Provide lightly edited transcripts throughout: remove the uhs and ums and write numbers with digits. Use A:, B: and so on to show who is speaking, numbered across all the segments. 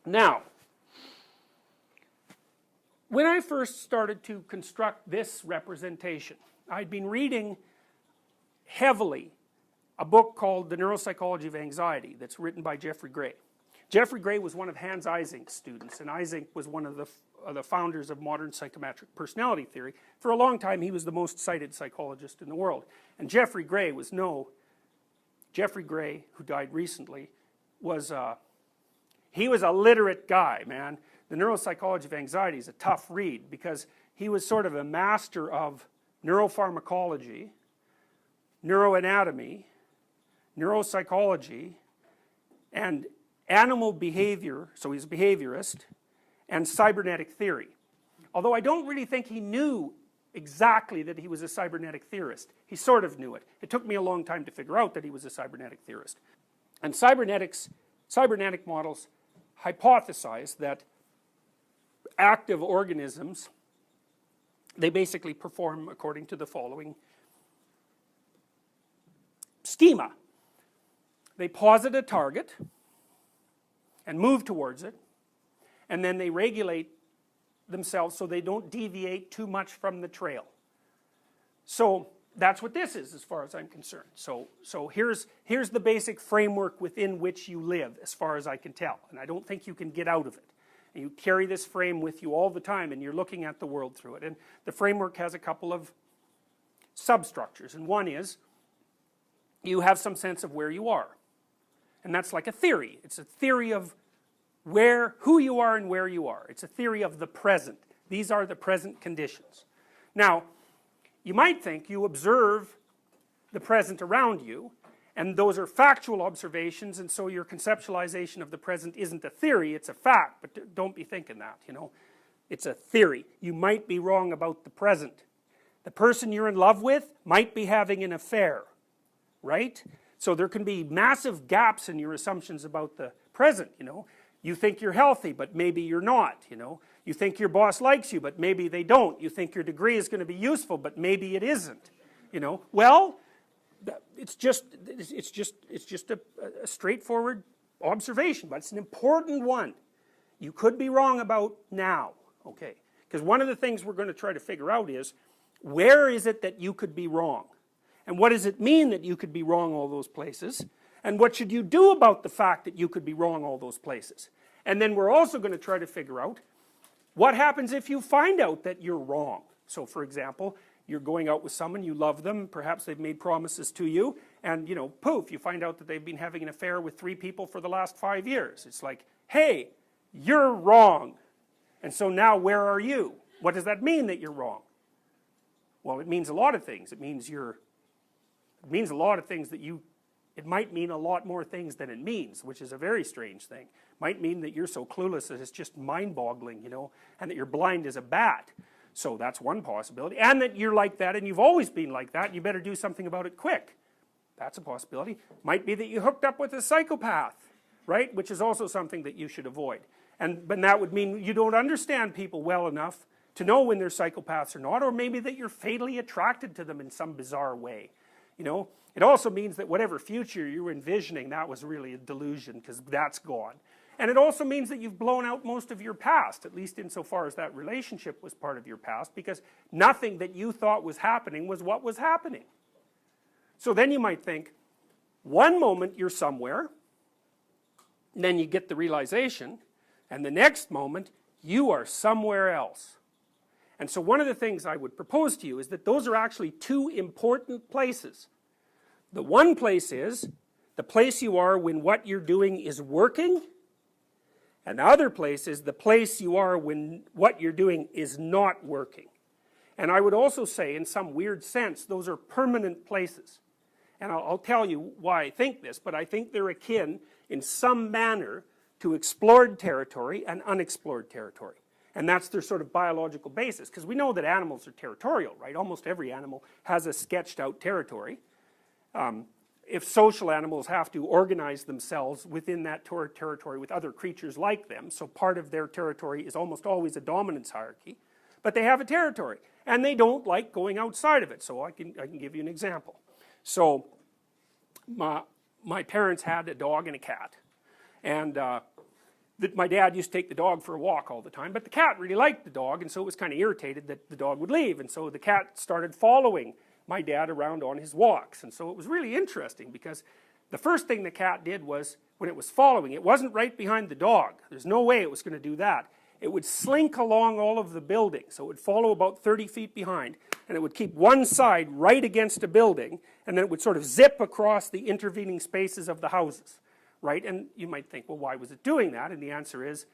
A: Now, when I first started to construct this representation, I'd been reading heavily a book called The Neuropsychology of Anxiety that's written by Jeffrey Gray. Jeffrey Gray was one of Hans Eysenk's students, and Eysenck was one of the founders of modern psychometric personality theory. For a long time he was the most cited psychologist in the world. And Jeffrey Gray, who died recently, he was a literate guy, man. The Neuropsychology of Anxiety is a tough read because he was sort of a master of neuropharmacology, neuroanatomy, neuropsychology, and animal behavior, so he's a behaviorist, and cybernetic theory. Although I don't really think he knew exactly that he was a cybernetic theorist. He sort of knew it. It took me a long time to figure out that he was a cybernetic theorist. And cybernetic models hypothesize that active organisms, they basically perform according to the following schema. They posit a target and move towards it, and then they regulate themselves so they don't deviate too much from the trail. So that's what this is as far as I'm concerned. So here's the basic framework within which you live as far as I can tell, and I don't think you can get out of it. And you carry this frame with you all the time and you're looking at the world through it. And the framework has a couple of substructures, and one is you have some sense of where you are. And that's like a theory. It's a theory of who you are and where you are. It's a theory of the present. These are the present conditions. Now, you might think you observe the present around you, and those are factual observations, and so your conceptualization of the present isn't a theory, it's a fact, but don't be thinking that, you know. It's a theory. You might be wrong about the present. The person you're in love with might be having an affair, right? So there can be massive gaps in your assumptions about the present, you know. You think you're healthy, but maybe you're not, you know. You think your boss likes you, but maybe they don't. You think your degree is going to be useful, but maybe it isn't, you know. Well, it's just a straightforward observation, but it's an important one. You could be wrong about now, okay? Because one of the things we're going to try to figure out is, where is it that you could be wrong? And what does it mean that you could be wrong all those places? And what should you do about the fact that you could be wrong all those places? And then we're also going to try to figure out what happens if you find out that you're wrong. So for example, you're going out with someone, you love them, perhaps they've made promises to you, and you know, poof, you find out that they've been having an affair with 3 people for the last 5 years. It's like, hey, you're wrong. And so now where are you? What does that mean that you're wrong? Well, it means a lot of things. It means a lot of things that it might mean a lot more things than it means, which is a very strange thing. It might mean that you're so clueless that it's just mind-boggling, you know, and that you're blind as a bat. So that's one possibility. And that you're like that and you've always been like that and you better do something about it quick. That's a possibility. Might be that you hooked up with a psychopath, right? Which is also something that you should avoid. But that would mean you don't understand people well enough to know when they're psychopaths or not, or maybe that you're fatally attracted to them in some bizarre way. You know, it also means that whatever future you were envisioning, that was really a delusion, because that's gone. And it also means that you've blown out most of your past, at least insofar as that relationship was part of your past, because nothing that you thought was happening was what was happening. So then you might think, one moment you're somewhere, and then you get the realization, and the next moment you are somewhere else. And so one of the things I would propose to you is that those are actually 2 important places. The one place is the place you are when what you're doing is working, and the other place is the place you are when what you're doing is not working. And I would also say, in some weird sense, those are permanent places. And I'll tell you why I think this, but I think they're akin in some manner to explored territory and unexplored territory. And that's their sort of biological basis, because we know that animals are territorial, right? Almost every animal has a sketched out territory. If social animals have to organize themselves within that territory with other creatures like them, so part of their territory is almost always a dominance hierarchy, but they have a territory, and they don't like going outside of it. So I can give you an example. So my parents had a dog and a cat, and that my dad used to take the dog for a walk all the time, but the cat really liked the dog, and so it was kind of irritated that the dog would leave, and so the cat started following my dad around on his walks. And so it was really interesting, because the first thing the cat did was, when it was following, it wasn't right behind the dog. There's no way it was going to do that. It would slink along all of the buildings, so it would follow about 30 feet behind, and it would keep one side right against a building, and then it would sort of zip across the intervening spaces of the houses, right? And you might think, well, why was it doing that? And the answer is,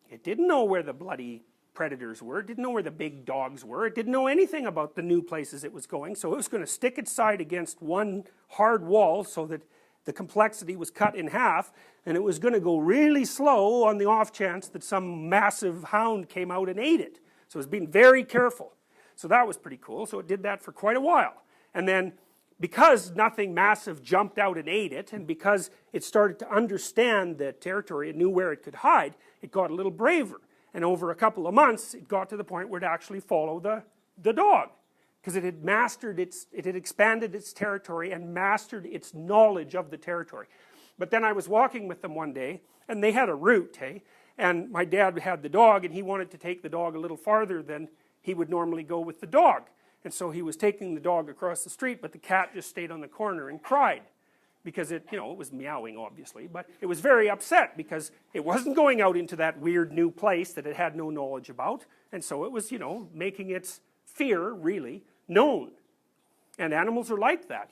A: it didn't know where the bloody predators were, it didn't know where the big dogs were, it didn't know anything about the new places it was going, so it was going to stick its side against one hard wall so that the complexity was cut in half, and it was going to go really slow on the off chance that some massive hound came out and ate it. So it was being very careful. So that was pretty cool. So it did that for quite a while. And then, because nothing massive jumped out and ate it, and because it started to understand the territory and knew where it could hide, it got a little braver. And over a couple of months, it got to the point where it actually followed the dog. Because it had mastered it had expanded its territory and mastered its knowledge of the territory. But then I was walking with them one day, and they had a route, hey? And my dad had the dog, and he wanted to take the dog a little farther than he would normally go with the dog. And so he was taking the dog across the street, but the cat just stayed on the corner and cried. Because it, it was meowing, obviously, but it was very upset because it wasn't going out into that weird new place that it had no knowledge about. And so it was, making its fear, really, known. And animals are like that,